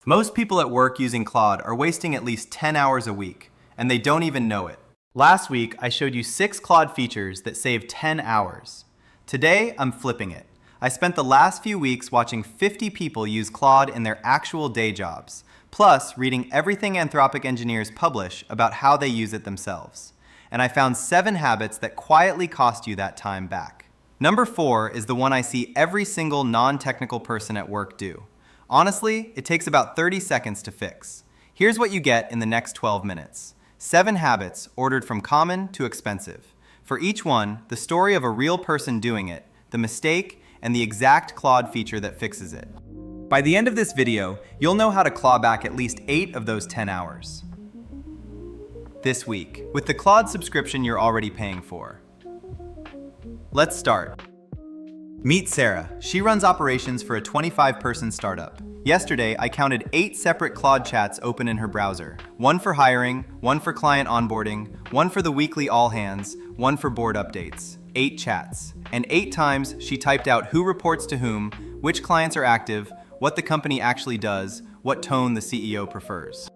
Most people at work using Claude are wasting at least 10 hours a week, and they don't even know it. Last week, I showed you 6 Claude features that save 10 hours. Today, I'm flipping it. I spent the last few weeks watching 50 people use Claude in their actual day jobs, plus reading everything Anthropic engineers publish about how they use it themselves. And I found 7 habits that quietly cost you that time back. Number 4 is the one I see every single non-technical person at work do. Honestly, it takes about 30 seconds to fix. Here's what you get in the next 12 minutes. 7 habits ordered from common to expensive. For each one, the story of a real person doing it, the mistake, and the exact Claude feature that fixes it. By the end of this video, you'll know how to claw back at least 8 of those 10 hours. This week, with the Claude subscription you're already paying for. Let's start. Meet Sarah. She runs operations for a 25-person startup. Yesterday, I counted 8 separate Claude chats open in her browser. One for hiring, one for client onboarding, one for the weekly all hands, one for board updates. 8 chats. And 8 times, she typed out who reports to whom, which clients are active, what the company actually does, what tone the CEO prefers.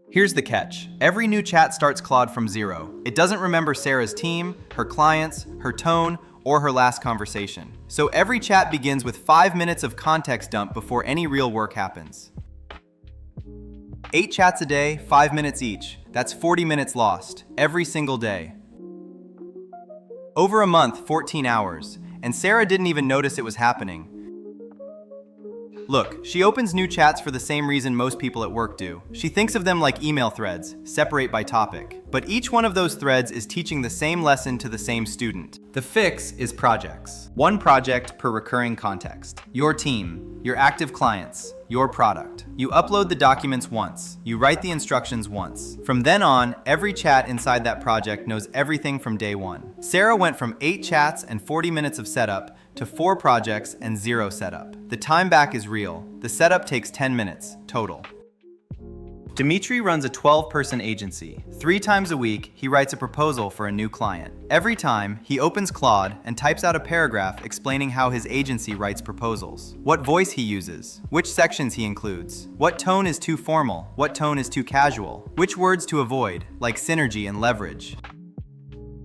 Here's the catch. Every new chat starts Claude from 0. It doesn't remember Sarah's team, her clients, her tone, or her last conversation. So every chat begins with 5 minutes of context dump before any real work happens. 8 chats a day, 5 minutes each. That's 40 minutes lost, every single day. Over a month, 14 hours, and Sarah didn't even notice it was happening. Look, she opens new chats for the same reason most people at work do. She thinks of them like email threads, separate by topic. But each one of those threads is teaching the same lesson to the same student. The fix is projects. 1 project per recurring context. Your team, your active clients, your product. You upload the documents once. You write the instructions once. From then on, every chat inside that project knows everything from day 1. Sarah went from 8 chats and 40 minutes of setup to 4 projects and 0 setup. The time back is real. The setup takes 10 minutes total. Dimitri runs a 12-person agency. 3 times a week, he writes a proposal for a new client. Every time, he opens Claude and types out a paragraph explaining how his agency writes proposals, what voice he uses, which sections he includes, what tone is too formal, what tone is too casual, which words to avoid, like synergy and leverage.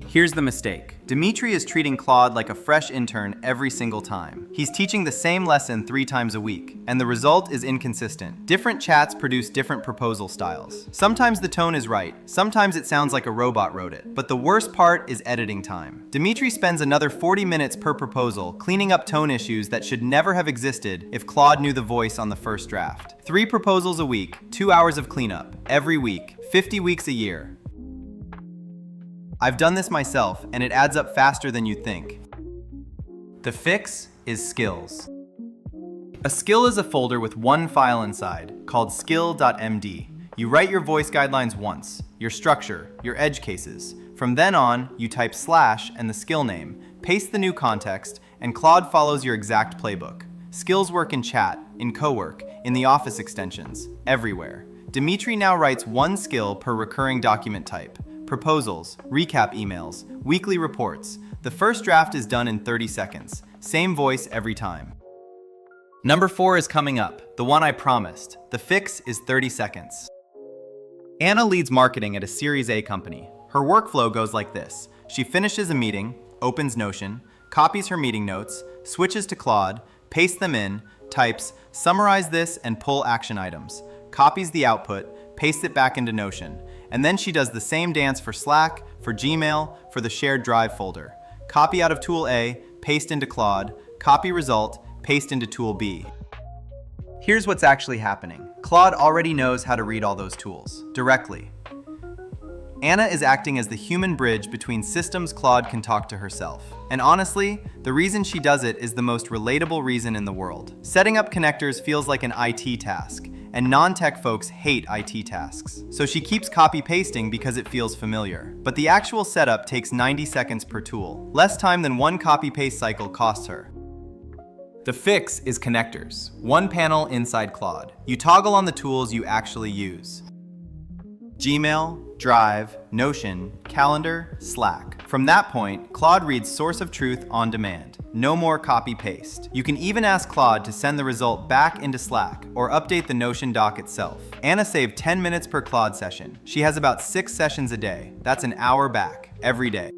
Here's the mistake. Dimitri is treating Claude like a fresh intern every single time. He's teaching the same lesson 3 times a week, and the result is inconsistent. Different chats produce different proposal styles. Sometimes the tone is right, sometimes it sounds like a robot wrote it. But the worst part is editing time. Dimitri spends another 40 minutes per proposal cleaning up tone issues that should never have existed if Claude knew the voice on the first draft. 3 proposals a week, 2 hours of cleanup, every week, 50 weeks a year. I've done this myself, and it adds up faster than you'd think. The fix is skills. A skill is a folder with 1 file inside, called skill.md. You write your voice guidelines once, your structure, your edge cases. From then on, you type / and the skill name, paste the new context, and Claude follows your exact playbook. Skills work in chat, in cowork, in the office extensions, everywhere. Dimitri now writes 1 skill per recurring document type. Proposals, recap emails, weekly reports. The first draft is done in 30 seconds. Same voice every time. Number 4 is coming up, the one I promised. The fix is 30 seconds. Anna leads marketing at a Series A company. Her workflow goes like this. She finishes a meeting, opens Notion, copies her meeting notes, switches to Claude, pastes them in, types, summarize this and pull action items, copies the output, pastes it back into Notion. And then she does the same dance for Slack, for Gmail, for the shared drive folder. Copy out of tool A, paste into Claude, copy result, paste into tool B. Here's what's actually happening. Claude already knows how to read all those tools, directly. Anna is acting as the human bridge between systems Claude can talk to herself. And honestly, the reason she does it is the most relatable reason in the world. Setting up connectors feels like an IT task, and non-tech folks hate IT tasks. So she keeps copy-pasting because it feels familiar. But the actual setup takes 90 seconds per tool, less time than 1 copy-paste cycle costs her. The fix is connectors, 1 panel inside Claude. You toggle on the tools you actually use. Gmail, Drive, Notion, Calendar, Slack. From that point, Claude reads source of truth on demand. No more copy-paste. You can even ask Claude to send the result back into Slack or update the Notion doc itself. Anna saved 10 minutes per Claude session. She has about 6 sessions a day. That's an hour back, every day.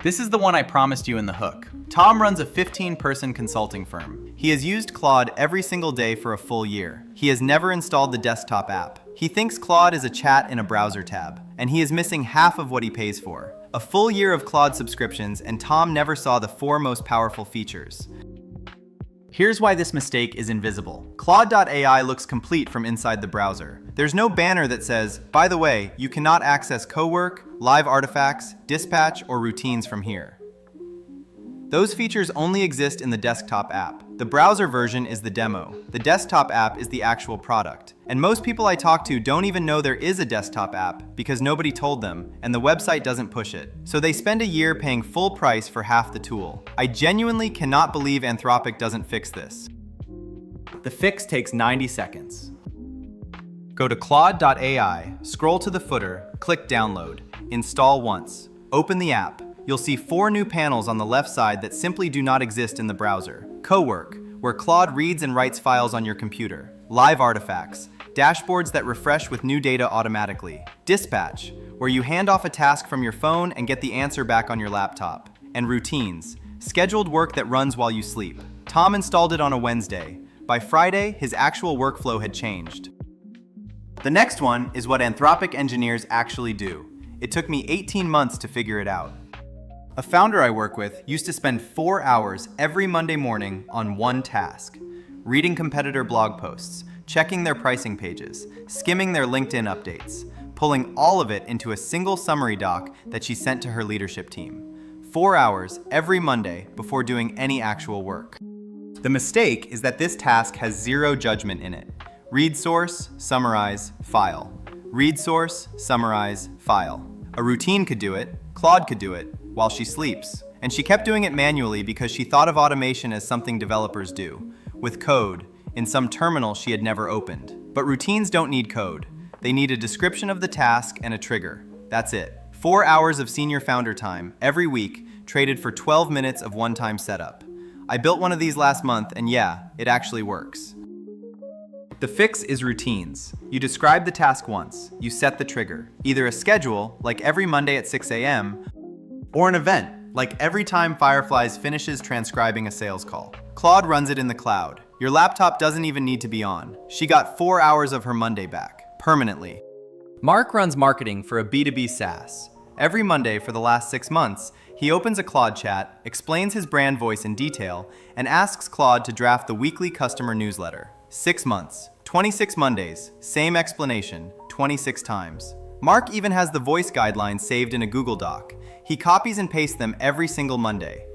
This is the one I promised you in the hook. Tom runs a 15-person consulting firm. He has used Claude every single day for a full year. He has never installed the desktop app. He thinks Claude is a chat in a browser tab, and he is missing half of what he pays for. A full year of Claude subscriptions, and Tom never saw the 4 most powerful features. Here's why this mistake is invisible. Claude.ai looks complete from inside the browser. There's no banner that says, by the way, you cannot access cowork, live artifacts, dispatch, or routines from here. Those features only exist in the desktop app. The browser version is the demo. The desktop app is the actual product. And most people I talk to don't even know there is a desktop app because nobody told them, and the website doesn't push it. So they spend a year paying full price for half the tool. I genuinely cannot believe Anthropic doesn't fix this. The fix takes 90 seconds. Go to Claude.ai, scroll to the footer, click download, install once, open the app. You'll see 4 new panels on the left side that simply do not exist in the browser. Cowork, where Claude reads and writes files on your computer. Live artifacts, dashboards that refresh with new data automatically. Dispatch, where you hand off a task from your phone and get the answer back on your laptop. And routines, scheduled work that runs while you sleep. Tom installed it on a Wednesday. By Friday, his actual workflow had changed. The next one is what Anthropic engineers actually do. It took me 18 months to figure it out. A founder I work with used to spend 4 hours every Monday morning on one task: reading competitor blog posts, checking their pricing pages, skimming their LinkedIn updates, pulling all of it into a single summary doc that she sent to her leadership team. 4 hours every Monday before doing any actual work. The mistake is that this task has 0 judgment in it. Read source, summarize, file. Read source, summarize, file. A routine could do it, Claude could do it, while she sleeps. And she kept doing it manually because she thought of automation as something developers do, with code, in some terminal she had never opened. But routines don't need code. They need a description of the task and a trigger. That's it. 4 hours of senior founder time, every week, traded for 12 minutes of one-time setup. I built one of these last month, and yeah, it actually works. The fix is routines. You describe the task once, you set the trigger, either a schedule, like every Monday at 6 a.m., or an event, like every time Fireflies finishes transcribing a sales call. Claude runs it in the cloud. Your laptop doesn't even need to be on. She got 4 hours of her Monday back, permanently. Mark runs marketing for a B2B SaaS. Every Monday for the last 6 months, he opens a Claude chat, explains his brand voice in detail, and asks Claude to draft the weekly customer newsletter. 6 months, 26 Mondays, same explanation, 26 times. Mark even has the voice guidelines saved in a Google Doc. He copies and pastes them every single Monday.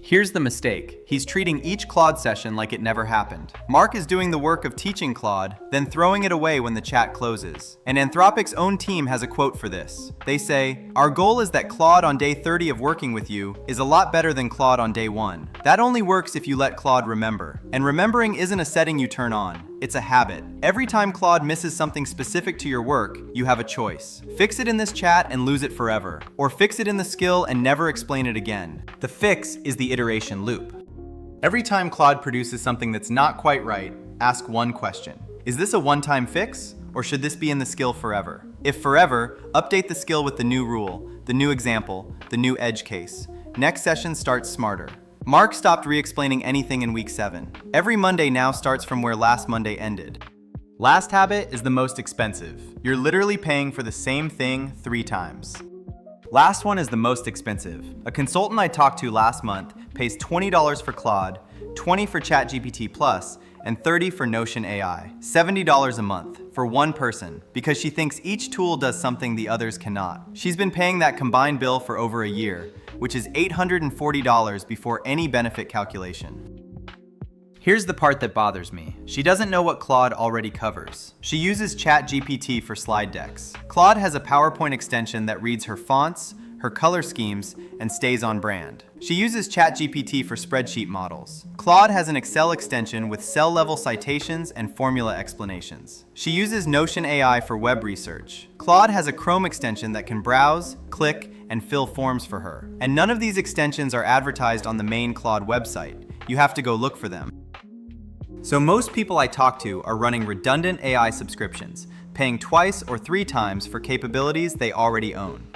Here's the mistake. He's treating each Claude session like it never happened. Mark is doing the work of teaching Claude, then throwing it away when the chat closes. And Anthropic's own team has a quote for this. They say, "Our goal is that Claude on day 30 of working with you is a lot better than Claude on day 1. That only works if you let Claude remember. And remembering isn't a setting you turn on. It's a habit. Every time Claude misses something specific to your work, you have a choice. Fix it in this chat and lose it forever. Or fix it in the skill and never explain it again." The fix is the iteration loop. Every time Claude produces something that's not quite right, ask one question. Is this a one-time fix, or should this be in the skill forever? If forever, update the skill with the new rule, the new example, the new edge case. Next session starts smarter. Mark stopped re-explaining anything in week 7. Every Monday now starts from where last Monday ended. Last habit is the most expensive. You're literally paying for the same thing 3 times. Last one is the most expensive. A consultant I talked to last month pays $20 for Claude, $20 for ChatGPT Plus, and $30 for Notion AI. $70 a month for one person because she thinks each tool does something the others cannot. She's been paying that combined bill for over a year, which is $840 before any benefit calculation. Here's the part that bothers me. She doesn't know what Claude already covers. She uses ChatGPT for slide decks. Claude has a PowerPoint extension that reads her fonts, her color schemes, and stays on brand. She uses ChatGPT for spreadsheet models. Claude has an Excel extension with cell-level citations and formula explanations. She uses Notion AI for web research. Claude has a Chrome extension that can browse, click, and fill forms for her. And none of these extensions are advertised on the main Claude website. You have to go look for them. So most people I talk to are running redundant AI subscriptions, paying twice or 3 times for capabilities they already own.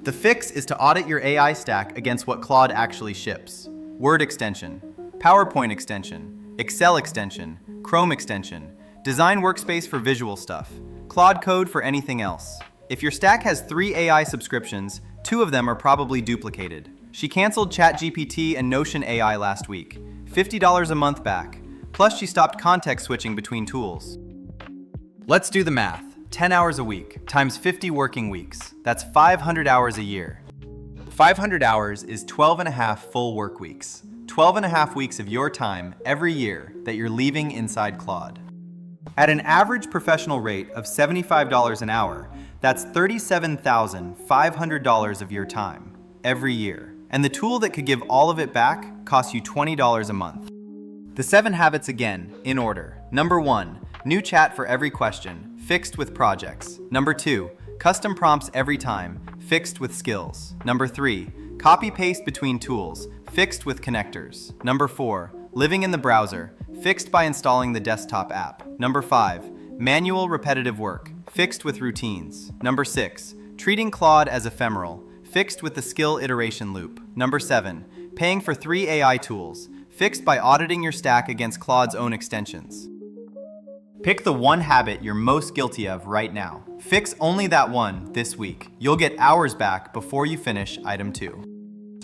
The fix is to audit your AI stack against what Claude actually ships. Word extension, PowerPoint extension, Excel extension, Chrome extension, Design Workspace for visual stuff, Claude Code for anything else. If your stack has 3 AI subscriptions, 2 of them are probably duplicated. She canceled ChatGPT and Notion AI last week, $50 a month back, plus she stopped context switching between tools. Let's do the math. 10 hours a week times 50 working weeks. That's 500 hours a year. 500 hours is 12.5 full work weeks. 12.5 weeks of your time every year that you're leaving inside Claude. At an average professional rate of $75 an hour, that's $37,500 of your time every year. And the tool that could give all of it back costs you $20 a month. The 7 habits again, in order. Number 1, new chat for every question, fixed with projects. Number 2, custom prompts every time, fixed with skills. Number 3, copy-paste between tools, fixed with connectors. Number 4, living in the browser, fixed by installing the desktop app. Number 5, manual repetitive work, fixed with routines. Number 6, treating Claude as ephemeral, fixed with the skill iteration loop. Number 7, paying for 3 AI tools, fixed by auditing your stack against Claude's own extensions. Pick the one habit you're most guilty of right now. Fix only that one this week. You'll get hours back before you finish item 2.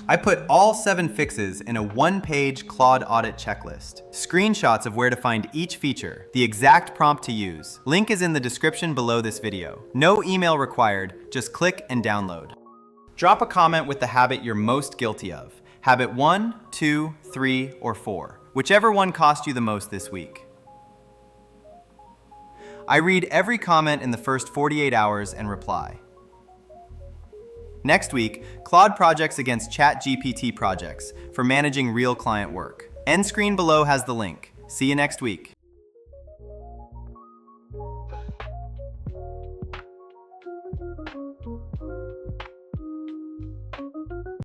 I put all 7 fixes in a 1-page Claude audit checklist. Screenshots of where to find each feature, the exact prompt to use. Link is in the description below this video. No email required, just click and download. Drop a comment with the habit you're most guilty of. Habit 1, 2, 3, or 4. Whichever one cost you the most this week. I read every comment in the first 48 hours and reply. Next week, Claude projects against ChatGPT projects for managing real client work. End screen below has the link. See you next week.